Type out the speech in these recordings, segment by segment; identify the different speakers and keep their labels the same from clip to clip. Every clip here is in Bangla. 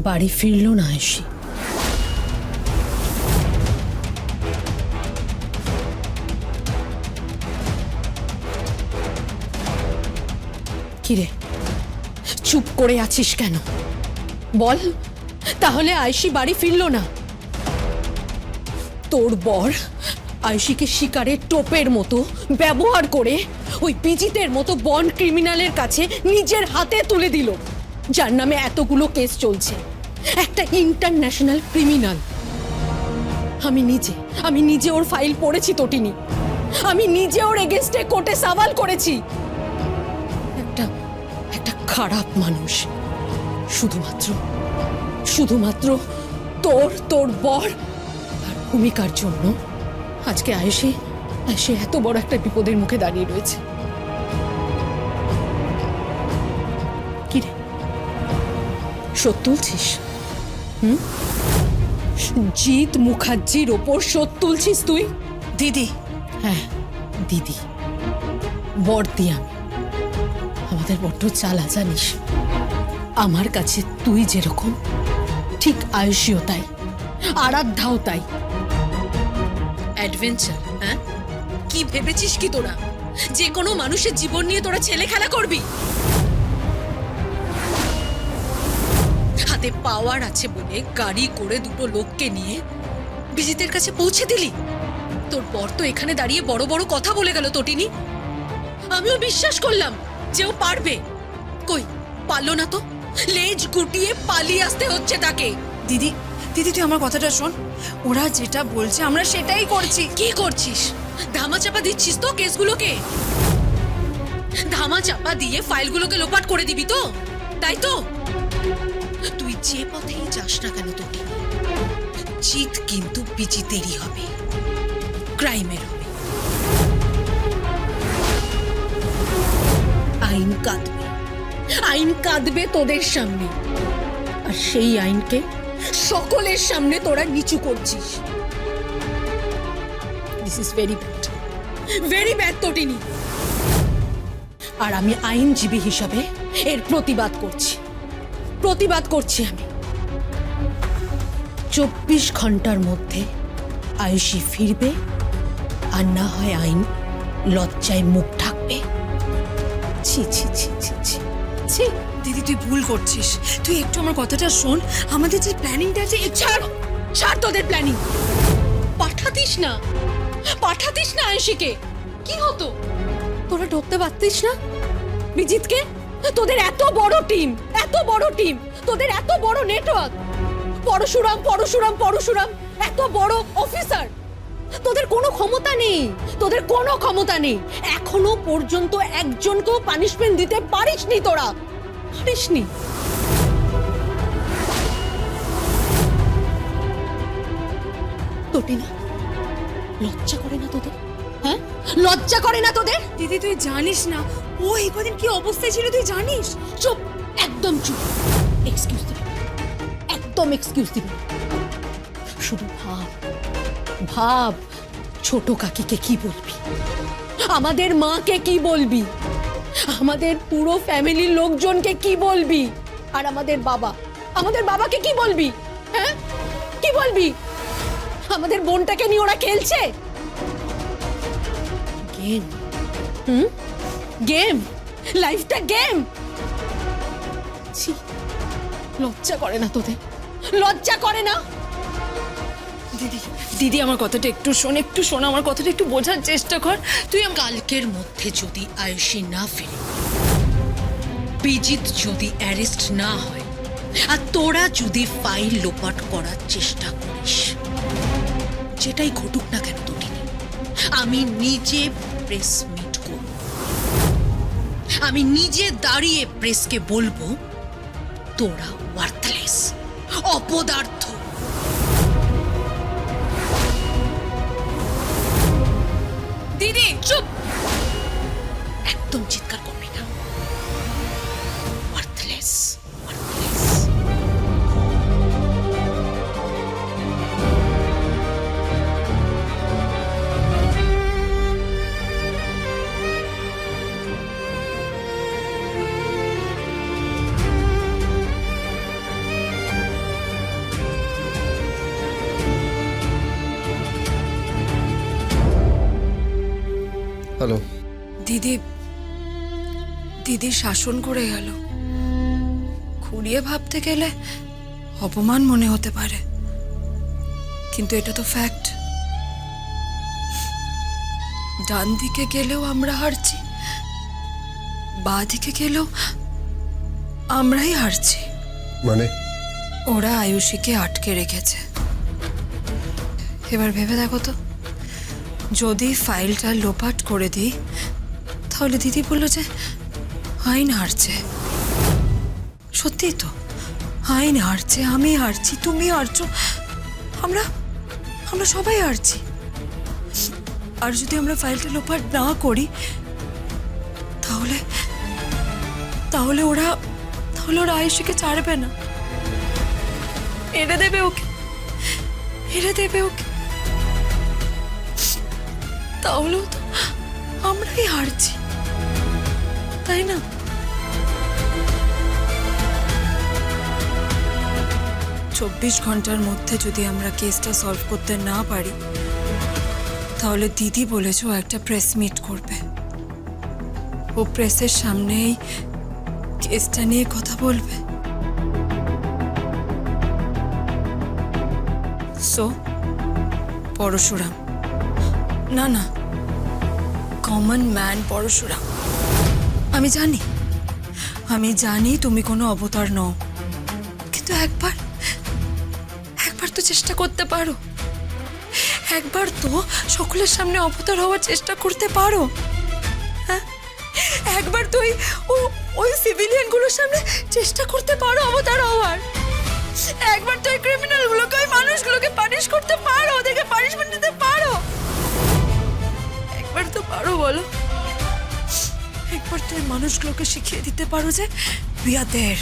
Speaker 1: বাড়ি ফিরল না আয়ুষী। কিরে, চুপ করে আছিস কেন? বল, তাহলে আয়ুষী বাড়ি ফিরল না? তোর বর আয়ুষীকে শিকারের টোপের মতো ব্যবহার করে ওই বিজিতের মতো বন্ড ক্রিমিনালের কাছে নিজের হাতে তুলে দিল, যার নামে এতগুলো কেস চলছে। একটা ইন্টারন্যাশনাল ক্রিমিনাল। আমি নিজে ওর ফাইল পড়েছি তটিনী। আমি নিজে ওর এগেইনস্টে কোর্টে সওয়াল করেছি। একটা খারাপ মানুষ শুধুমাত্র তোর বর আর ভূমিকার জন্য আজকে আয়ুষী এত বড় একটা বিপদের মুখে দাঁড়িয়ে রয়েছে। কি রে, শোধ তুলছিস? জিৎ মুখার্জির ওপর শোধ তুলছিস তুই?
Speaker 2: দিদি।
Speaker 1: হ্যাঁ দিদি, বড়দি আমি। আমাদের বড্ড চালা জানিস। আমার কাছে তুই যেরকম, ঠিক আয়ুষীও তাই, আরাধ্যাও তাই। অ্যাডভেঞ্চার, হ্যাঁ? কি ভেবেছিস কি তোরা যে কোনো মানুষের জীবন নিয়ে তোরা ছেলে খেলা করবি? হাতে পাওয়ার আছে বলে গাড়ি করে দুটো লোককে নিয়ে বিজিতের কাছে পৌঁছে দিলি। তোর বর তো এখানে দাঁড়িয়ে বড় বড় কথা বলে গেল তটিনী। আমিও বিশ্বাস করলাম যে ও পারবে। কই, পারলো না তো। লেজ গুটিয়ে পালিয়ে আসতে হচ্ছে তাকে।
Speaker 2: দিদি দিদি তুই আমার কথাটা শোন। ওরা যেটা বলছে আমরা সেটাই করছি।
Speaker 1: কি করছিস? ধামাচাপা দিচ্ছিস তো কেসগুলোকে? ধামাচাপা দিয়ে ফাইলগুলোকে লোপাট করে দিবি তো, তাই তো? তুই যে পথেই যাস না কেন তটিনী, জিত কিন্তু বিজিতেরই হবে, ক্রাইমের হবে। আইন কাঁদবে তোদের সামনে, আর সেই আইনকে সকলের সামনে তোরা নিচু করছিস। দিস ইজ ভেরি ব্যাড তটিনী। আর আমি আইনজীবী হিসাবে এর প্রতিবাদ করছি আমি। 24 ঘন্টার মধ্যে আয়ুষী ফিরবে, আর না হয় আইন লজ্জায় মুখ ঢাকবে। ছি ছি ছি ছি ছি ছি।
Speaker 2: দিদি তুই ভুল করছিস। তুই একটু আমার কথাটা শোন। আমাদের যে প্ল্যানিংটা আছে,
Speaker 1: ছাড় তোদের প্ল্যানিং। পাঠাতিস না আয়ুষীকে। কি হতো? তোরা ঢুকতে পারতিস না বিজিতকে? তোদের এত বড় টিম, তোদের এত বড় নেটওয়ার্ক, পরশুরাম এত বড় অফিসার, তোদের কোনো ক্ষমতা নেই। এখনো পর্যন্ত একজনকেও পানিশমেন্ট দিতে পারিসনি তোরা। পারিসনি। তটিনা, লজ্জা করে না তোদের? হ্যাঁ, লজ্জা করে না তোদের?
Speaker 2: দিদি তুই জানিস না ও এই কদিন কি অবস্থায় ছিল, তুই জানিস?
Speaker 1: চুপ, একদম চুপ। একদম এক্সকিউজ দিবি। শুধু ভাব ছোট কাকিকে কি বলবি, আমাদের মাকে কি বলবি, আমাদের পুরো ফ্যামিলির লোকজনকে কি বলবি, আর আমাদের বাবাকে কি বলবি? হ্যাঁ, কি বলবি? আমাদের বোনটাকে নিয়ে ওরা খেলছে গেম। লাইফটা গেম। ছি, লজ্জা করে না তোদের? লজ্জা করে না?
Speaker 2: দিদি আমার কথাটা একটু শোন, আমার কথাটা একটু বোঝার চেষ্টা কর। তুই
Speaker 1: কালকের মধ্যে যদি আয়ুষী না ফিরে, বিজিত যদি অ্যারেস্ট না হয়, আর তোরা যদি ফাইল লোপাট করার চেষ্টা করিস, যেটাই ঘটুক না কেন তটিনী, আমি নিজে প্রেস মিট করব। আমি নিজে দাঁড়িয়ে প্রেসকে বলবো তোরা ওয়ার্থলেস, অপদার্থ। দিদি চুপ, একদম চিৎকার করবি না। ওয়ার্থলেস।
Speaker 3: হ্যালো।
Speaker 2: দিদি দিদি শাসন করে গেল। ঘুরিয়ে ভাবতে গেলে অপমান মনে হতে পারে, কিন্তু এটা তো ফ্যাক্ট। ডান দিকে গেলেও আমরা হারছি, বাঁ দিকে গেলেও আমরাই হারছি।
Speaker 3: মানে?
Speaker 2: ওরা আয়ুষীকে আটকে রেখেছে। এবার ভেবে দেখো তো, যদি ফাইলটা লোপাট করে দিই তাহলে দিদি বললো যে আইন হারছে। সত্যি তো, আইন হারছে, আমি হারছি, তুমি হারছো, আমরা আমরা সবাই হারছি। আর যদি আমরা ফাইলটা লোপাট না করি তাহলে তাহলে ওরা তাহলে ওরা আয়ুষীকে ছাড়বে না, এড়ে দেবে ওকে, এড়ে দেবে ওকে। তাহলেও তো আমরাই হারছি, তাই না? চব্বিশ ঘন্টার মধ্যে যদি আমরা কেসটা সলভ করতে না পারি তাহলে দিদি বলেছে ও একটা প্রেস মিট করবে। ও প্রেসের সামনেই কেসটা নিয়ে কথা বলবে। সো পরশুরাম, না না, কমন ম্যান পরশুরাম। আমি জানি তুমি কোনো অবতার নও, কিন্তু একবার তো চেষ্টা করতে পারো। একবার তো সকলের সামনে অবতার হওয়ার চেষ্টা করতে পারো। হ্যাঁ, একবার তো ওই সিভিলিয়ানগুলোর সামনে চেষ্টা করতে পারো অবতার হওয়ার। একবার তো ওই ক্রিমিনালগুলোকে, ওই মানুষগুলোকে পানিশ করতে পারো, ওদেরকে পানিশমেন্ট দিতে পারো। একবার তো পারো, বলো? একবার তো ওই মানুষগুলোকে শিখিয়ে দিতে পারো যে we are there,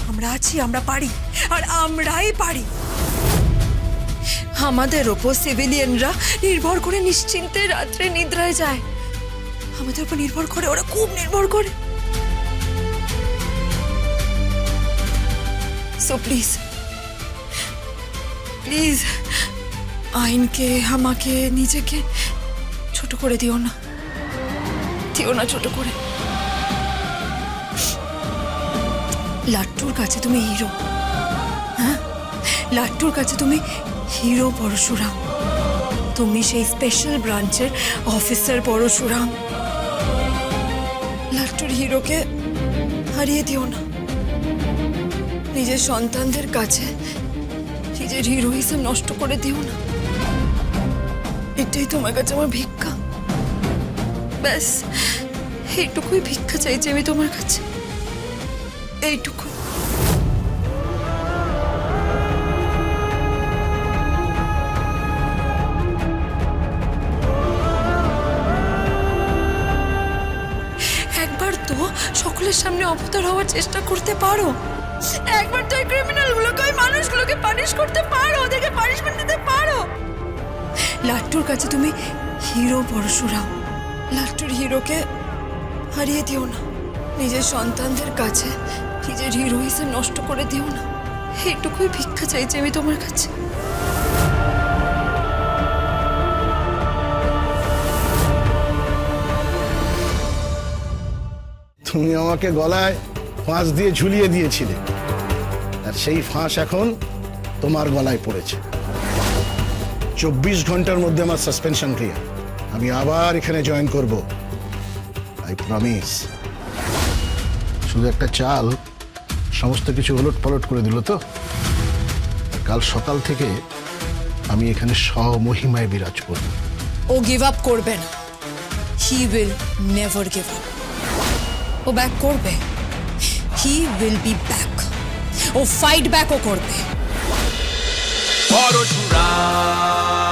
Speaker 2: আমরা আছি, আমরা পারি, আর আমরাই পারি। আমাদের ওপর সিভিলিয়ানরা নির্ভর করে নিশ্চিন্তে রাত্রে নিদ্রায় যায়, আমাদের উপর নির্ভর করে, ওরা খুব নির্ভর করে। সো প্লিজ প্লিজ আইনকে, আমাকে, নিজেকে ছোট করে দিও না, ছোট করে। লাট্টুর কাছে তুমি হিরো, হ্যাঁ, লাট্টুর কাছে তুমি হিরো পরশুরাম। তুমি সেই স্পেশাল ব্রাঞ্চের অফিসার পরশুরাম। লাট্টুর হিরোকে হারিয়ে দিও না। নিজের সন্তানদের কাছে নিজের হিরোইজম নষ্ট করে দিও না। এটাই তোমার কাছে আমার ভিক্ষা, ব্যাস এইটুকুই ভিক্ষা চাইছি আমি তোমার কাছে, এইটুকু। একবার তো সকলের সামনে অবতার হওয়ার চেষ্টা করতে পারো। একবার তো ওই ক্রিমিনালগুলোকে, ওই মানুষগুলোকে পানিশ করতে পারো, ওদেরকে পানিশমেন্ট দিতে পারো। লাট্টুর কাছে তুমি হিরো পরশুরাম। লাট্টুর হিরোকে হারিয়ে দিও না। নিজের সন্তানদের কাছে নিজের হিরোইজম নষ্ট করে দিও না। এইটুকুই ভিক্ষা চাইছি আমি তোমার কাছে।
Speaker 4: তুমি আমাকে গলায় ফাঁস দিয়ে ঝুলিয়ে দিয়েছিলে, আর সেই ফাঁস এখন তোমার গলায় পড়েছে। 24 ঘন্টার মধ্যে আমার সাসপেনশন ক্লিয়ার। আমি আবার এখানে জয়েন করব, আই প্রমিস। শুধু একটা চাল সমস্ত কিছু ওলট পালট করে দিল তো। কাল সকাল থেকে আমি এখানে স্বমহিমায় বিরাজ করব।
Speaker 2: ও গিভ আপ করবে না, he will never give up. ও ব্যাক করবে, হি উইল বি ব্যাক। ও ফাইট ব্যাকও করবে।
Speaker 5: পরশুরাম।